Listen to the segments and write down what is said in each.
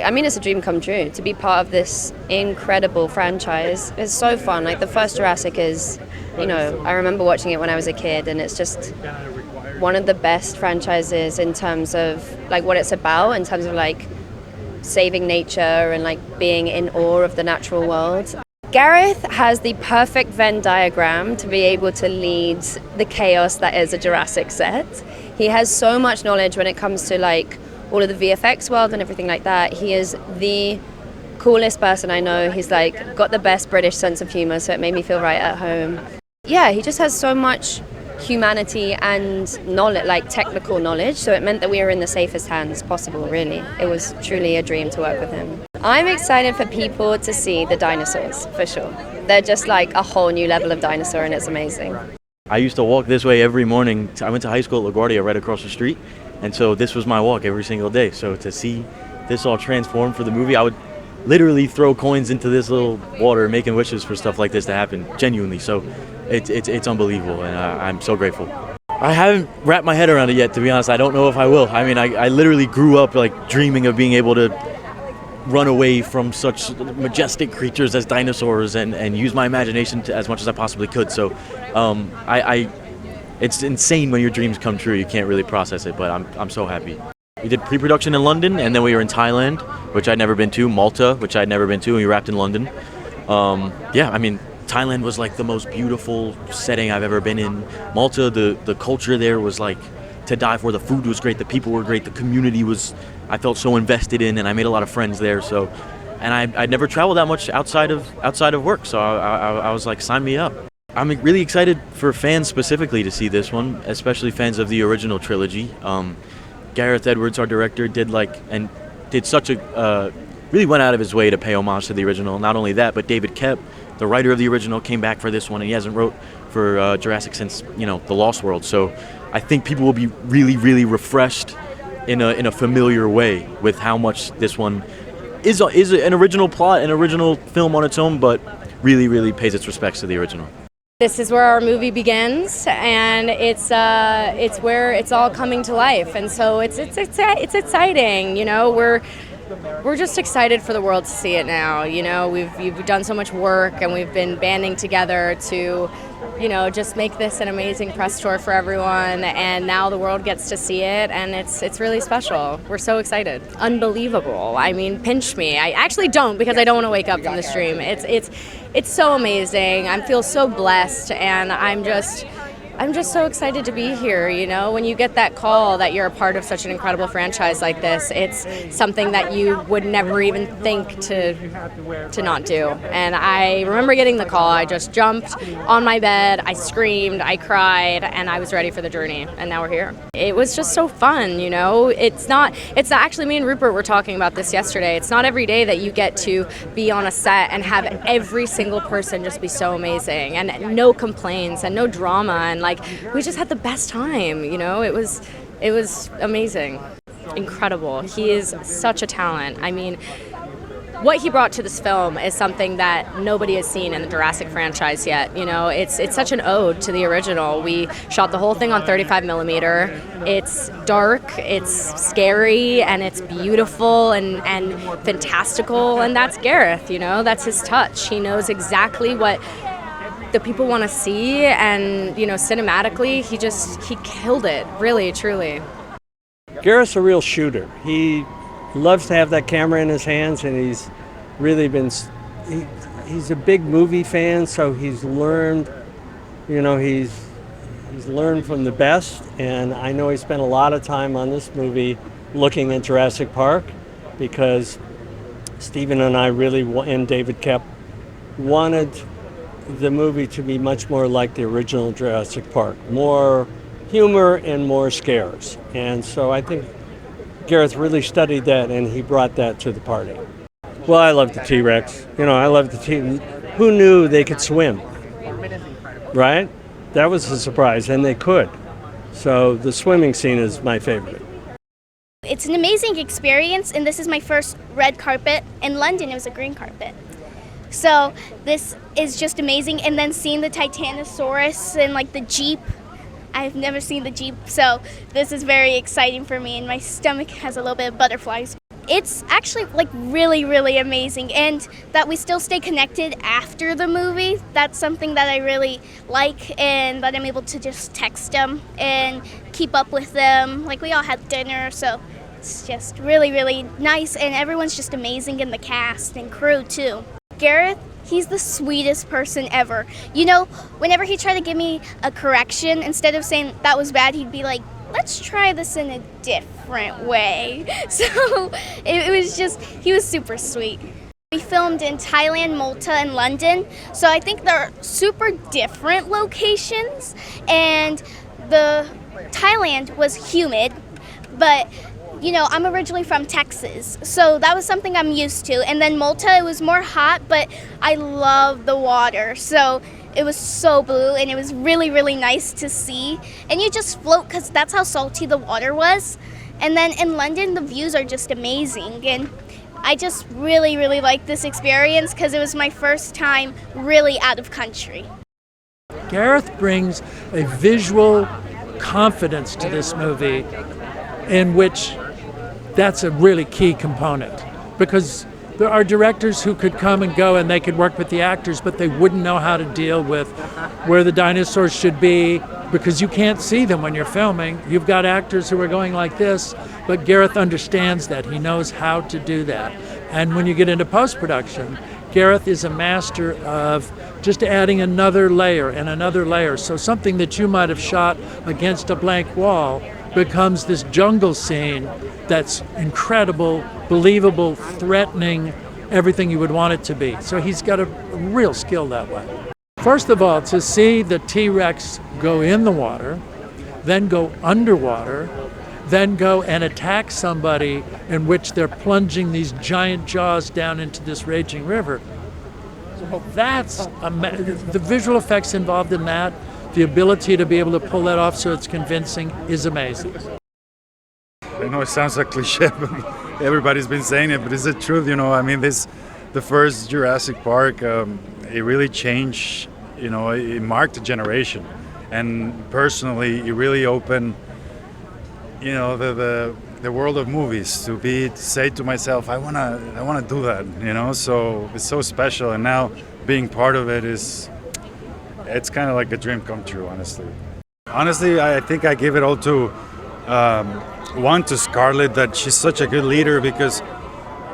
I mean, it's a dream come true to be part of this incredible franchise. It's so fun. Like the first Jurassic is, I remember watching it when I was a kid, and it's just one of the best franchises in terms of like what it's about, in terms of like saving nature and like being in awe of the natural world. Gareth has the perfect Venn diagram to be able to lead the chaos that is a Jurassic set. He has so much knowledge when it comes to like all of the VFX world and everything like that. He is the coolest person I know. He's like got the best British sense of humor, so it made me feel right at home. Yeah, he just has so much humanity and knowledge, like technical knowledge, so it meant that we were in the safest hands possible, really. It was truly a dream to work with him. I'm excited for people to see the dinosaurs, for sure. They're just like a whole new level of dinosaur, and it's amazing. I used to walk this way every morning. I went to high school at LaGuardia right across the street, and so this was my walk every single day. So to see this all transform for the movie, I would literally throw coins into this little water, making wishes for stuff like this to happen, genuinely. So it's unbelievable, and I'm so grateful. I haven't wrapped my head around it yet, to be honest. I don't know if I will. I mean, I literally grew up like dreaming of being able to run away from such majestic creatures as dinosaurs and use my imagination as much as I possibly could. So it's insane when your dreams come true. You can't really process it, but I'm so happy. We did pre-production in London, and then we were in Thailand, which I'd never been to, Malta, which I'd never been to, and we wrapped in London. Thailand was like the most beautiful setting I've ever been in. Malta, the culture there was like to die for. The food was great, the people were great, the community was, I felt so invested in, and I made a lot of friends there. So, and I'd never traveled that much outside of work, so I was like, sign me up. I'm really excited for fans specifically to see this one, especially fans of the original trilogy. Gareth Edwards, our director, did such a really went out of his way to pay homage to the original. Not only that, but David Koepp, the writer of the original, came back for this one, and he hasn't wrote for Jurassic since The Lost World. So I think people will be really, really refreshed in a familiar way with how much this one is an original plot, an original film on its own, but really, really pays its respects to the original. This is where our movie begins, and it's where it's all coming to life, and so it's exciting. We're just excited for the world to see it now. We've done so much work, and we've been banding together to, just make this an amazing press tour for everyone, and now the world gets to see it, and it's really special. We're so excited. Unbelievable. I mean, pinch me. I actually don't, because I don't want to wake up from this dream. It's so amazing. I feel so blessed, and I'm just so excited to be here. When you get that call that you're a part of such an incredible franchise like this, it's something that you would never even think to not do. And I remember getting the call. I just jumped on my bed, I screamed, I cried, and I was ready for the journey. And now we're here. It was just so fun. It's not actually, me and Rupert were talking about this yesterday. It's not every day that you get to be on a set and have every single person just be so amazing, and no complaints and no drama, and we just had the best time. It was amazing, incredible. He is such a talent. I mean, what he brought to this film is something that nobody has seen in the Jurassic franchise yet. It's such an ode to the original. We shot the whole thing on 35 millimeter. It's dark, it's scary, and it's beautiful and fantastical, and that's Gareth. That's his touch. He knows exactly what the people want to see, and cinematically he killed it, really, truly. Gareth's a real shooter. He loves to have that camera in his hands, and he's really been he's a big movie fan, so he's learned he's learned from the best, and I know he spent a lot of time on this movie looking at Jurassic Park, because Stephen and I really, and David Koepp, wanted the movie to be much more like the original Jurassic Park, more humor and more scares. And so I think Gareth really studied that, and he brought that to the party. Well, I love the T-Rex. I love the T. Who knew they could swim? Right? That was a surprise, and they could. So the swimming scene is my favorite. It's an amazing experience, and this is my first red carpet. In London, it was a green carpet. So this is just amazing, and then seeing the Titanosaurus and the Jeep. I've never seen the Jeep, so this is very exciting for me, and my stomach has a little bit of butterflies. it's actually like really, really amazing, and that we still stay connected after the movie. That's something that I really like, and that I'm able to just text them and keep up with them. Like, we all had dinner, so it's just really, really nice, and everyone's just amazing in the cast and crew too. Gareth, he's the sweetest person ever. You know, whenever he tried to give me a correction, instead of saying that was bad, he'd be like, let's try this in a different way. So it was just, he was super sweet. We filmed in Thailand, Malta, and London, so I think they're super different locations, and the Thailand was humid, but you know, I'm originally from Texas, so that was something I'm used to. And then Malta, it was more hot, but I love the water, so it was so blue, and it was really, really nice to see. And you just float because that's how salty the water was. And then in London, the views are just amazing. And I just really, really liked this experience because it was my first time really out of country. Gareth brings a visual confidence to this movie in which that's a really key component, because there are directors who could come and go and they could work with the actors, but they wouldn't know how to deal with where the dinosaurs should be, because you can't see them when you're filming. You've got actors who are going like this, but Gareth understands that. He knows how to do that. And when you get into post-production, Gareth is a master of just adding another layer and another layer. So something that you might have shot against a blank wall becomes this jungle scene that's incredible, believable, threatening, everything you would want it to be. So he's got a real skill that way. First of all, to see the T-Rex go in the water, then go underwater, then go and attack somebody in which they're plunging these giant jaws down into this raging river. That's the visual effects involved in that, the ability to be able to pull that off so it's convincing is amazing. I know it sounds like cliche, but everybody's been saying it, but it's the truth, you know. I mean, the first Jurassic Park, it really changed, you know, it marked a generation. And personally, it really opened, you know, the world of movies, to say to myself, I wanna do that, you know. So it's so special, and now being part of it it's kind of like a dream come true, honestly. Honestly, I think I give it all to one, to Scarlett, that she's such a good leader, because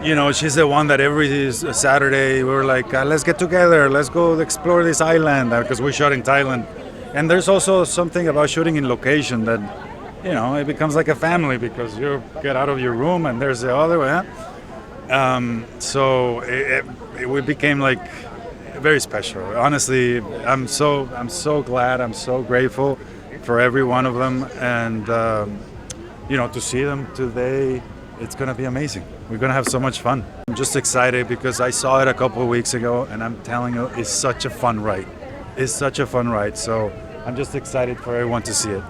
you know, she's the one that every Saturday we're like, let's get together, let's go explore this island, because we shot in Thailand. And there's also something about shooting in location that, you know, it becomes like a family, because you get out of your room and there's the other way. So it became like very special. Honestly, I'm so glad, I'm so grateful for every one of them, and you know, to see them today, it's gonna be amazing. We're gonna have so much fun. I'm just excited because I saw it a couple of weeks ago, and I'm telling you, it's such a fun ride. It's such a fun ride. So I'm just excited for everyone to see it.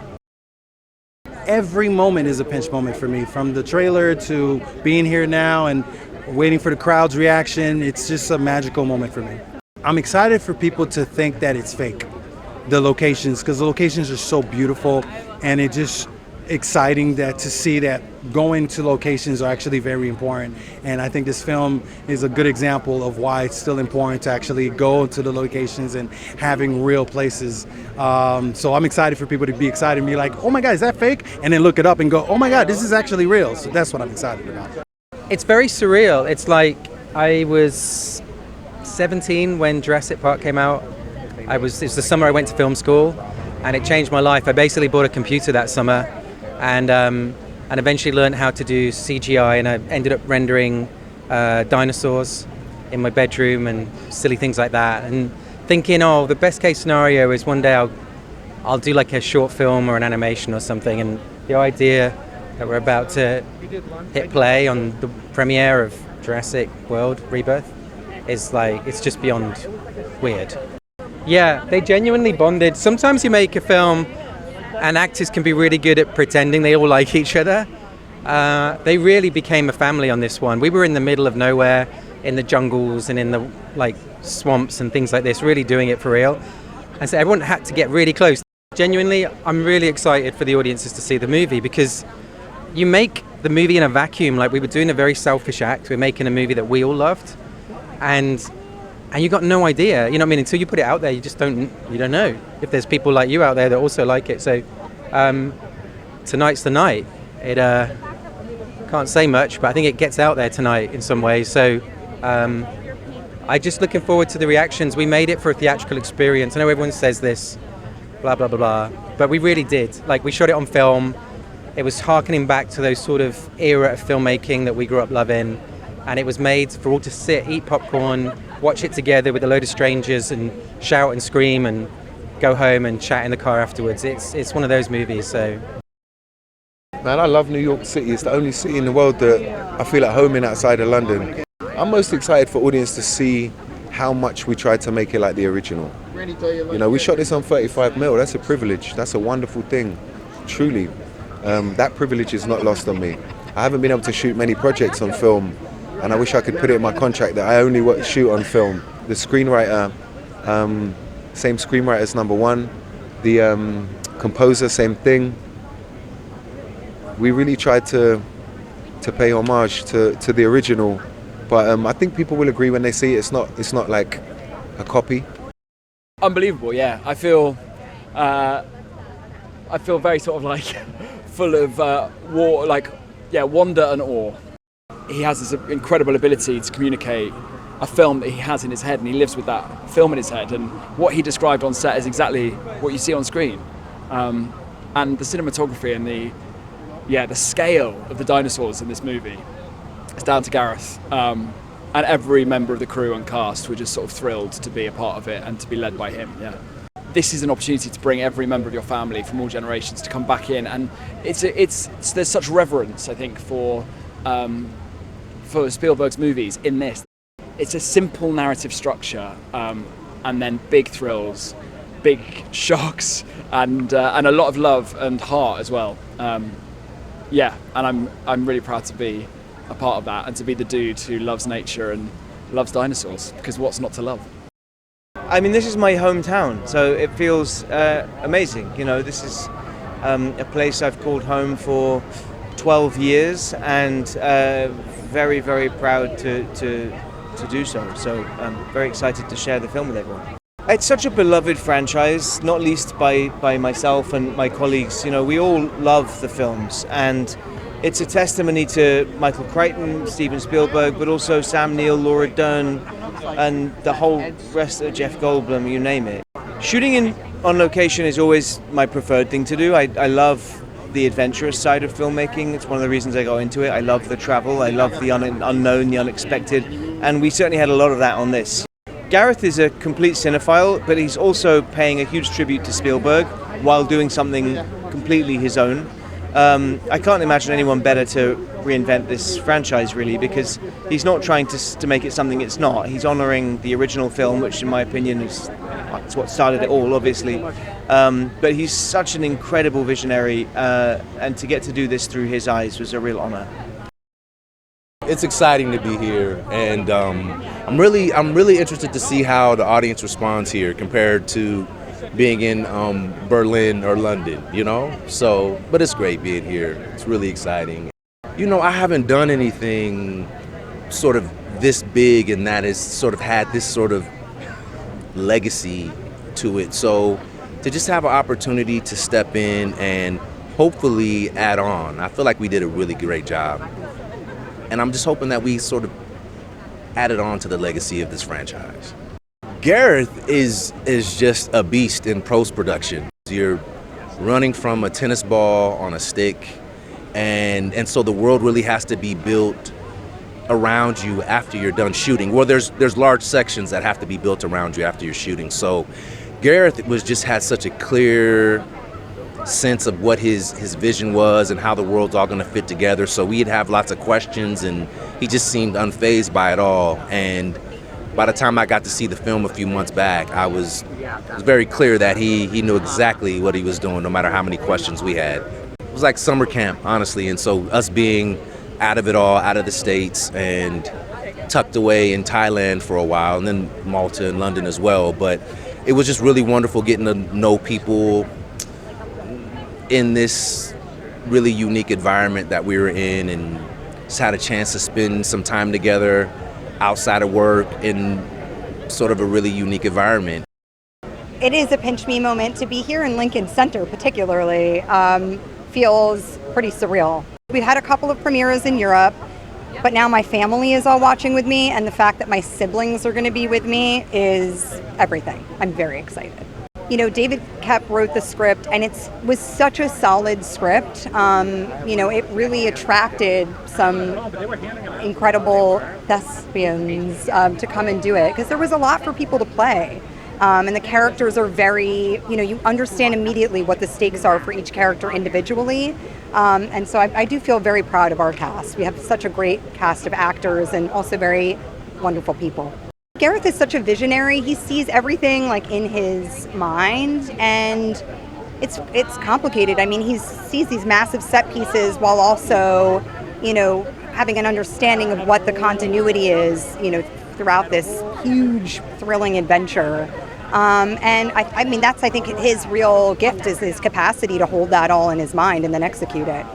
Every moment is a pinch moment for me, from the trailer to being here now and waiting for the crowd's reaction. It's just a magical moment for me. I'm excited for people to think that it's fake, the locations, because the locations are so beautiful, and it just exciting that to see that going to locations are actually very important. And I think this film is a good example of why it's still important to actually go to the locations and having real places. So I'm excited for people to be excited and be like, oh my God, is that fake? And then look it up and go, oh my God, this is actually real. So that's what I'm excited about. It's very surreal. It's like I was 17 when Jurassic Park came out. It was the summer I went to film school, and it changed my life. I basically bought a computer that summer, and eventually learned how to do CGI, and I ended up rendering dinosaurs in my bedroom and silly things like that, and thinking, oh, the best case scenario is one day I'll do like a short film or an animation or something. And the idea that we're about to hit play on the premiere of Jurassic World Rebirth is like, it's just beyond weird. Yeah, they genuinely bonded. Sometimes you make a film and actors can be really good at pretending they all like each other. They really became a family on this one. We were in the middle of nowhere, in the jungles and in the like swamps and things like this, really doing it for real. And so everyone had to get really close. Genuinely, I'm really excited for the audiences to see the movie, because you make the movie in a vacuum. Like, we were doing a very selfish act. We're making a movie that we all loved, and you got no idea. You know what I mean? Until you put it out there, you don't know if there's people like you out there that also like it. So tonight's the night. It can't say much, but I think it gets out there tonight in some ways. So I'm just looking forward to the reactions. We made it for a theatrical experience. I know everyone says this, blah, blah, blah, blah, but we really did. Like, we shot it on film. It was harkening back to those sort of era of filmmaking that we grew up loving. And it was made for all to sit, eat popcorn, watch it together with a load of strangers and shout and scream and go home and chat in the car afterwards. It's one of those movies, so. Man, I love New York City. It's the only city in the world that I feel at home in outside of London. I'm most excited for audience to see how much we tried to make it like the original. You know, we shot this on 35mm. That's a privilege. That's a wonderful thing, truly. That privilege is not lost on me. I haven't been able to shoot many projects on film, and I wish I could put it in my contract that I only shoot on film. The screenwriter, same screenwriter as number one. The composer, same thing. We really tried to pay homage to the original, but I think people will agree when they see it. It's not like a copy. Unbelievable, yeah. I feel very sort of like full of wonder and awe. He has this incredible ability to communicate a film that he has in his head, and he lives with that film in his head. And what he described on set is exactly what you see on screen. And the cinematography and the scale of the dinosaurs in this movie is down to Gareth. And every member of the crew and cast were just sort of thrilled to be a part of it and to be led by him. Yeah, this is an opportunity to bring every member of your family from all generations to come back in, and there's such reverence, I think, for Spielberg's movies in this. It's a simple narrative structure, and then big thrills, big shocks, and a lot of love and heart as well. And I'm really proud to be a part of that and to be the dude who loves nature and loves dinosaurs, because what's not to love? I mean, this is my hometown, so it feels amazing. You know, this is a place I've called home for 12 years, and very, very proud to do so. So I'm very excited to share the film with everyone. It's such a beloved franchise, not least by myself and my colleagues. You know, we all love the films, and it's a testimony to Michael Crichton, Steven Spielberg, but also Sam Neill, Laura Dern, and the whole rest of Jeff Goldblum, you name it. Shooting on location is always my preferred thing to do. I love the adventurous side of filmmaking. It's one of the reasons I got into it. I love the travel, I love the unknown, the unexpected, and we certainly had a lot of that on this. Gareth is a complete cinephile, but he's also paying a huge tribute to Spielberg while doing something completely his own. I can't imagine anyone better to reinvent this franchise, really, because he's not trying to make it something it's not. He's honouring the original film, which in my opinion is what started it all, obviously. But he's such an incredible visionary, and to get to do this through his eyes was a real honour. It's exciting to be here, and I'm really interested to see how the audience responds here compared to being in Berlin or London, you know? So, but it's great being here. It's really exciting. You know, I haven't done anything sort of this big and that has sort of had this sort of legacy to it. So to just have an opportunity to step in and hopefully add on, I feel like we did a really great job. And I'm just hoping that we sort of added on to the legacy of this franchise. Gareth is just a beast in post-production. You're running from a tennis ball on a stick, and so the world really has to be built around you after you're done shooting. Well, there's large sections that have to be built around you after you're shooting. So Gareth had such a clear sense of what his vision was and how the world's all going to fit together. So we'd have lots of questions, and he just seemed unfazed by it all. And by the time I got to see the film a few months back, it was very clear that he knew exactly what he was doing, no matter how many questions we had. It was like summer camp, honestly. And so us being out of it all, out of the States, and tucked away in Thailand for a while, and then Malta and London as well. But it was just really wonderful getting to know people in this really unique environment that we were in, and just had a chance to spend some time together outside of work in sort of a really unique environment. It is a pinch me moment to be here in Lincoln Center, particularly. Feels pretty surreal. We've had a couple of premieres in Europe, but now my family is all watching with me, and the fact that my siblings are going to be with me is everything. I'm very excited. You know, David Koepp wrote the script, and it was such a solid script. You know, it really attracted some incredible thespians to come and do it, because there was a lot for people to play. And the characters are very, you know, you understand immediately what the stakes are for each character individually. And so I do feel very proud of our cast. We have such a great cast of actors and also very wonderful people. Gareth is such a visionary. He sees everything like in his mind, and it's complicated. I mean, he sees these massive set pieces while also, you know, having an understanding of what the continuity is, you know, throughout this huge, thrilling adventure. And I mean, that's, I think, his real gift is his capacity to hold that all in his mind and then execute it.